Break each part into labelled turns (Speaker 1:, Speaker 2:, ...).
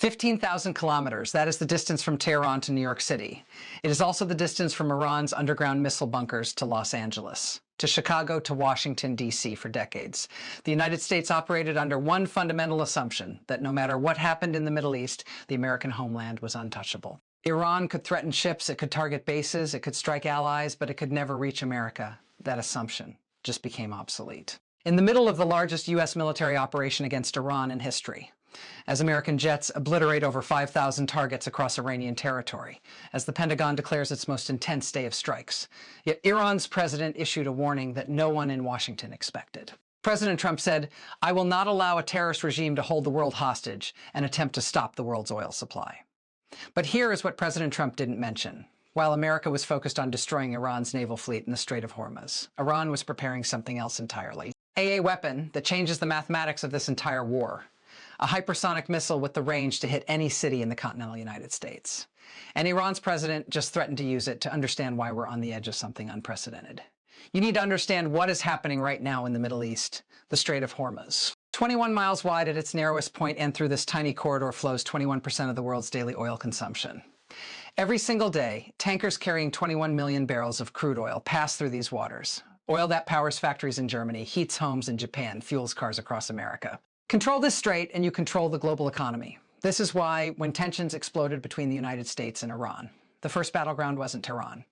Speaker 1: 15,000 kilometers, that is the distance from Tehran to New York City. It is also the distance from Iran's underground missile bunkers to Los Angeles, to Chicago to Washington, D.C. for decades. The United States operated under one fundamental assumption, that no matter what happened in the Middle East, the American homeland was untouchable. Iran could threaten ships, it could target bases, it could strike allies, but it could never reach America. That assumption just became obsolete. In the middle of the largest U.S. military operation against Iran in history, as American jets obliterate over 5,000 targets across Iranian territory, as the Pentagon declares its most intense day of strikes. Yet Iran's president issued a warning that no one in Washington expected. President Trump said, "I will not allow a terrorist regime to hold the world hostage and attempt to stop the world's oil supply." But here is what President Trump didn't mention. While America was focused on destroying Iran's naval fleet in the Strait of Hormuz, Iran was preparing something else entirely. A weapon that changes the mathematics of this entire war. A hypersonic missile with the range to hit any city in the continental United States. And Iran's president just threatened to use it to understand why we're on the edge of something unprecedented. You need to understand what is happening right now in the Middle East, the Strait of Hormuz. 21 miles wide at its narrowest point, and through this tiny corridor flows 21% of the world's daily oil consumption. Every single day, tankers carrying 21 million barrels of crude oil pass through these waters. Oil that powers factories in Germany, heats homes in Japan, fuels cars across America. Control this strait and you control the global economy. This is why, when tensions exploded between the United States and Iran, the first battleground wasn't Tehran.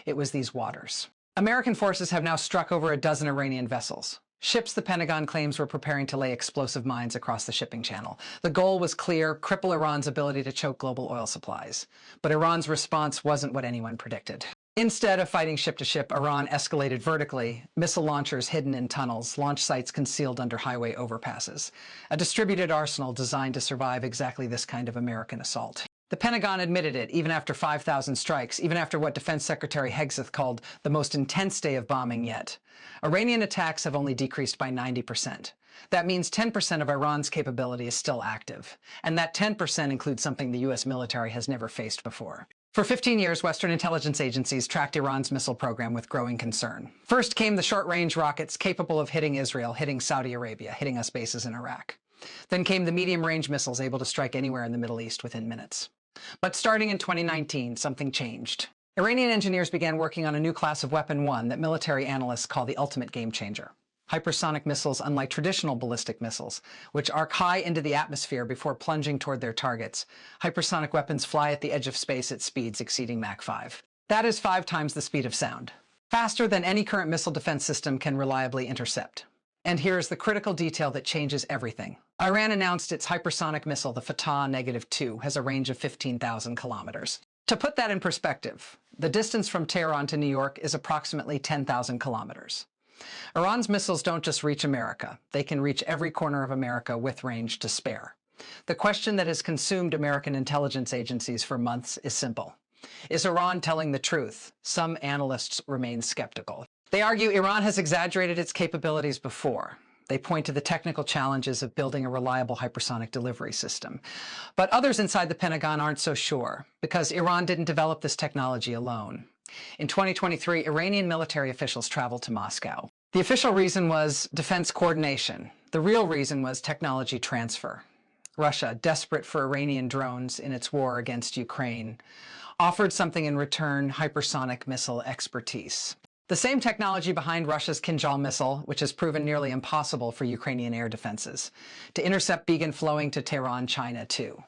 Speaker 1: It was these waters. American forces have now struck over a dozen Iranian vessels. Ships the Pentagon claims were preparing to lay explosive mines across the shipping channel. The goal was clear: cripple Iran's ability to choke global oil supplies. But Iran's response wasn't what anyone predicted. Instead of fighting ship to ship, Iran escalated vertically, missile launchers hidden in tunnels, launch sites concealed under highway overpasses. A distributed arsenal designed to survive exactly this kind of American assault. The Pentagon admitted it, even after 5,000 strikes, even after what Defense Secretary Hegseth called the most intense day of bombing yet. Iranian attacks have only decreased by 90%. That means 10% of Iran's capability is still active. And that 10% includes something the U.S. military has never faced before. For 15 years, Western intelligence agencies tracked Iran's missile program with growing concern. First came the short-range rockets capable of hitting Israel, hitting Saudi Arabia, hitting US bases in Iraq. Then came the medium-range missiles able to strike anywhere in the Middle East within minutes. But starting in 2019, something changed. Iranian engineers began working on a new class of Weapon 1 that military analysts call the ultimate game changer. Hypersonic missiles, unlike traditional ballistic missiles, which arc high into the atmosphere before plunging toward their targets, hypersonic weapons fly at the edge of space at speeds exceeding Mach 5. That is 5 times the speed of sound. Faster than any current missile defense system can reliably intercept. And here's the critical detail that changes everything. Iran announced its hypersonic missile, the Fatah-2, has a range of 15,000 kilometers. To put that in perspective, the distance from Tehran to New York is approximately 10,000 kilometers. Iran's missiles don't just reach America. They can reach every corner of America with range to spare. The question that has consumed American intelligence agencies for months is simple. Is Iran telling the truth? Some analysts remain skeptical. They argue Iran has exaggerated its capabilities before. They point to the technical challenges of building a reliable hypersonic delivery system. But others inside the Pentagon aren't so sure, because Iran didn't develop this technology alone. In 2023, Iranian military officials traveled to Moscow. The official reason was defense coordination. The real reason was technology transfer. Russia, desperate for Iranian drones in its war against Ukraine, offered something in return: hypersonic missile expertise. The same technology behind Russia's Kinjal missile, which has proven nearly impossible for Ukrainian air defenses, to intercept beacon flowing to Tehran, China, too.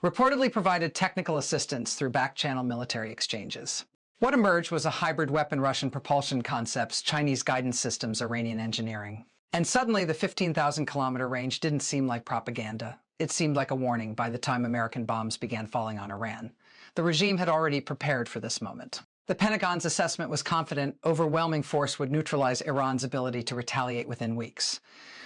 Speaker 1: Reportedly provided technical assistance through back-channel military exchanges. What emerged was a hybrid weapon: Russian propulsion concepts, Chinese guidance systems, Iranian engineering. And suddenly the 15,000-kilometer range didn't seem like propaganda. It seemed like a warning by the time American bombs began falling on Iran. The regime had already prepared for this moment. The Pentagon's assessment was confident overwhelming force would neutralize Iran's ability to retaliate within weeks.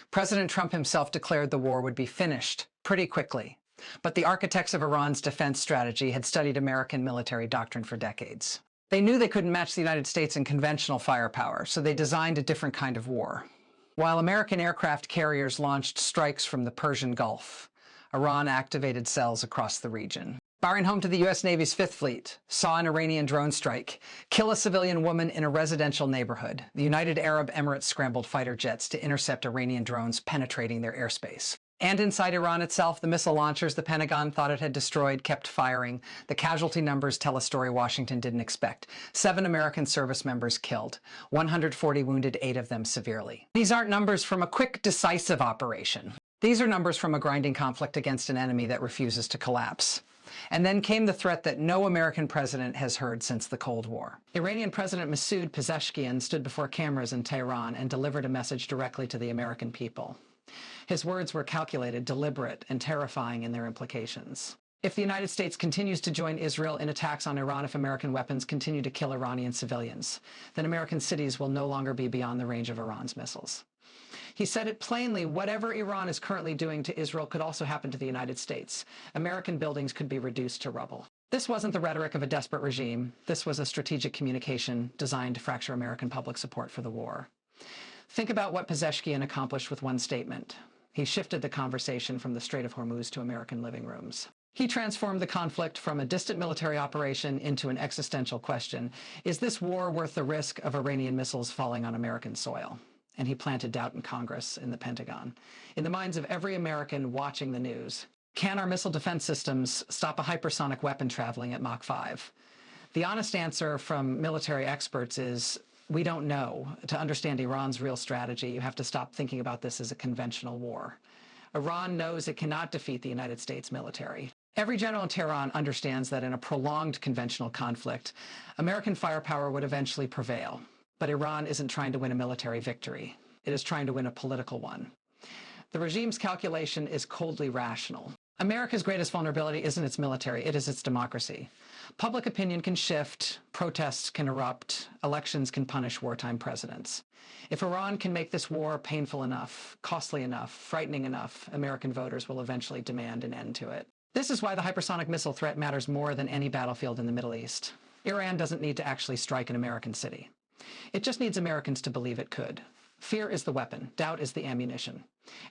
Speaker 1: President Trump himself declared the war would be finished pretty quickly. But the architects of Iran's defense strategy had studied American military doctrine for decades. They knew they couldn't match the United States in conventional firepower, so they designed a different kind of war. While American aircraft carriers launched strikes from the Persian Gulf, Iran activated cells across the region. Firing home to the U.S. Navy's Fifth Fleet, saw an Iranian drone strike kill a civilian woman in a residential neighborhood. The United Arab Emirates scrambled fighter jets to intercept Iranian drones penetrating their airspace. And inside Iran itself, the missile launchers the Pentagon thought it had destroyed kept firing. The casualty numbers tell a story Washington didn't expect. 7 American service members killed, 140 wounded, 8 of them severely. These aren't numbers from a quick, decisive operation. These are numbers from a grinding conflict against an enemy that refuses to collapse. And then came the threat that no American president has heard since the Cold War. Iranian President Masoud Pezeshkian stood before cameras in Tehran and delivered a message directly to the American people. His words were calculated, deliberate, and terrifying in their implications. If the United States continues to join Israel in attacks on Iran, if American weapons continue to kill Iranian civilians, then American cities will no longer be beyond the range of Iran's missiles. He said it plainly, whatever Iran is currently doing to Israel could also happen to the United States. American buildings could be reduced to rubble. This wasn't the rhetoric of a desperate regime. This was a strategic communication designed to fracture American public support for the war. Think about what Pezeshkian accomplished with one statement. He shifted the conversation from the Strait of Hormuz to American living rooms. He transformed the conflict from a distant military operation into an existential question. Is this war worth the risk of Iranian missiles falling on American soil? And he planted doubt in Congress, in the Pentagon, in the minds of every American watching the news. Can our missile defense systems stop a hypersonic weapon traveling at Mach 5? The honest answer from military experts is, we don't know. To understand Iran's real strategy, you have to stop thinking about this as a conventional war. Iran knows it cannot defeat the United States military. Every general in Tehran understands that in a prolonged conventional conflict, American firepower would eventually prevail. But Iran isn't trying to win a military victory. It is trying to win a political one. The regime's calculation is coldly rational. America's greatest vulnerability isn't its military, it is its democracy. Public opinion can shift, protests can erupt, elections can punish wartime presidents. If Iran can make this war painful enough, costly enough, frightening enough, American voters will eventually demand an end to it. This is why the hypersonic missile threat matters more than any battlefield in the Middle East. Iran doesn't need to actually strike an American city. It just needs Americans to believe it could. Fear is the weapon, doubt is the ammunition.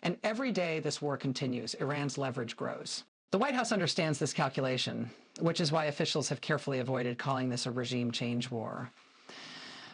Speaker 1: And every day this war continues, Iran's leverage grows. The White House understands this calculation, which is why officials have carefully avoided calling this a regime change war.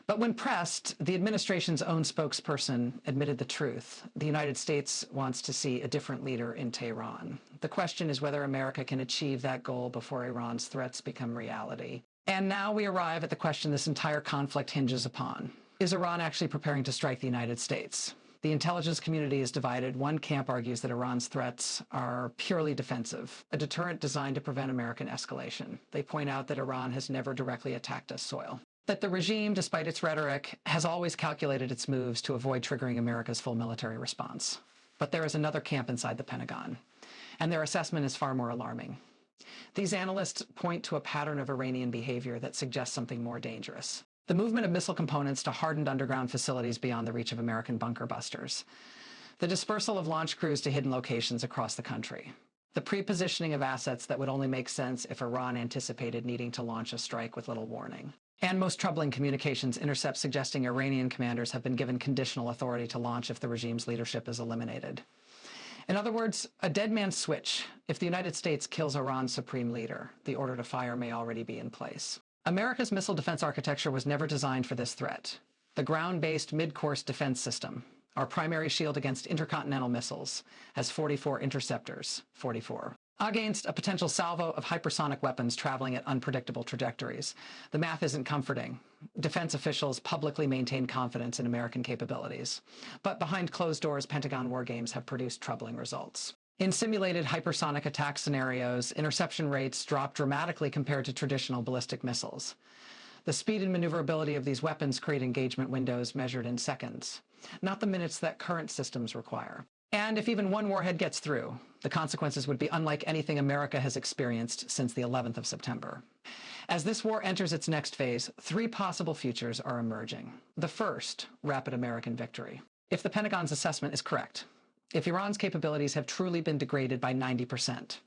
Speaker 1: But when pressed, the administration's own spokesperson admitted the truth. The United States wants to see a different leader in Tehran. The question is whether America can achieve that goal before Iran's threats become reality. And now we arrive at the question this entire conflict hinges upon. Is Iran actually preparing to strike the United States? The intelligence community is divided. One camp argues that Iran's threats are purely defensive, a deterrent designed to prevent American escalation. They point out that Iran has never directly attacked us soil. That the regime, despite its rhetoric, has always calculated its moves to avoid triggering America's full military response. But there is another camp inside the Pentagon, and their assessment is far more alarming. These analysts point to a pattern of Iranian behavior that suggests something more dangerous. The movement of missile components to hardened underground facilities beyond the reach of American bunker busters. The dispersal of launch crews to hidden locations across the country. The pre-positioning of assets that would only make sense if Iran anticipated needing to launch a strike with little warning. And most troubling, communications intercepts suggesting Iranian commanders have been given conditional authority to launch if the regime's leadership is eliminated. In other words, a dead man's switch. If the United States kills Iran's supreme leader, the order to fire may already be in place. America's missile defense architecture was never designed for this threat. The ground-based mid-course defense system, our primary shield against intercontinental missiles, has 44 interceptors, 44. Against a potential salvo of hypersonic weapons traveling at unpredictable trajectories. The math isn't comforting. Defense officials publicly maintain confidence in American capabilities. But behind closed doors, Pentagon war games have produced troubling results. In simulated hypersonic attack scenarios, interception rates drop dramatically compared to traditional ballistic missiles. The speed and maneuverability of these weapons create engagement windows measured in seconds, not the minutes that current systems require. And if even one warhead gets through, the consequences would be unlike anything America has experienced since the 11th of September. As this war enters its next phase, 3 possible futures are emerging. The first, rapid American victory. If the Pentagon's assessment is correct, if Iran's capabilities have truly been degraded by 90%,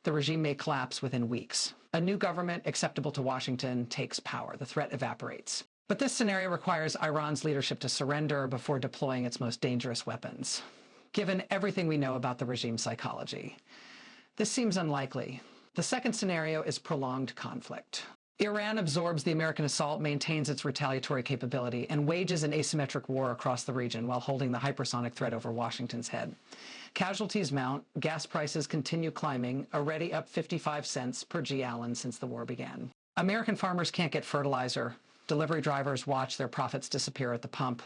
Speaker 1: the regime may collapse within weeks. A new government acceptable to Washington takes power. The threat evaporates. But this scenario requires Iran's leadership to surrender before deploying its most dangerous weapons. Given everything we know about the regime's psychology, this seems unlikely. The second scenario is prolonged conflict. Iran absorbs the American assault, maintains its retaliatory capability, and wages an asymmetric war across the region while holding the hypersonic threat over Washington's head. Casualties mount, gas prices continue climbing, already up 55 cents per gallon since the war began. American farmers can't get fertilizer. Delivery drivers watch their profits disappear at the pump.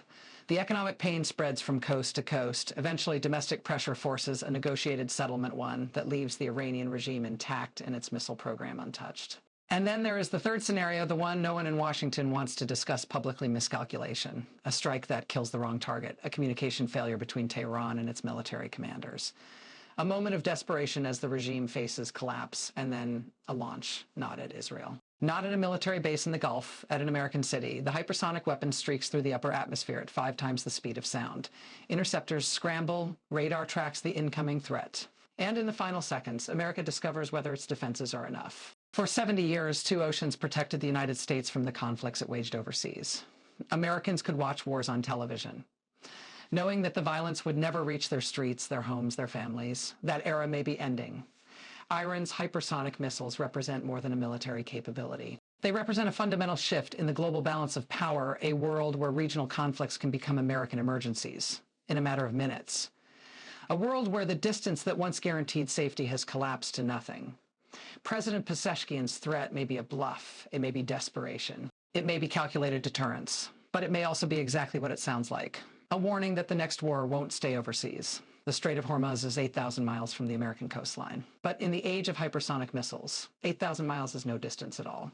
Speaker 1: The economic pain spreads from coast to coast. Eventually, domestic pressure forces a negotiated settlement one that leaves the Iranian regime intact and its missile program untouched. And then there is the third scenario, the one no one in Washington wants to discuss publicly: miscalculation, a strike that kills the wrong target, a communication failure between Tehran and its military commanders. A moment of desperation as the regime faces collapse, and then a launch, not at Israel. Not at a military base in the Gulf, at an American city. The hypersonic weapon streaks through the upper atmosphere at 5 times the speed of sound. Interceptors scramble, radar tracks the incoming threat. And in the final seconds, America discovers whether its defenses are enough. For 70 years, two oceans protected the United States from the conflicts it waged overseas. Americans could watch wars on television, knowing that the violence would never reach their streets, their homes, their families. That era may be ending. Iran's hypersonic missiles represent more than a military capability. They represent a fundamental shift in the global balance of power, a world where regional conflicts can become American emergencies in a matter of minutes. A world where the distance that once guaranteed safety has collapsed to nothing. President Pezeshkian's threat may be a bluff. It may be desperation. It may be calculated deterrence. But it may also be exactly what it sounds like. A warning that the next war won't stay overseas. The Strait of Hormuz is 8,000 miles from the American coastline. But in the age of hypersonic missiles, 8,000 miles is no distance at all.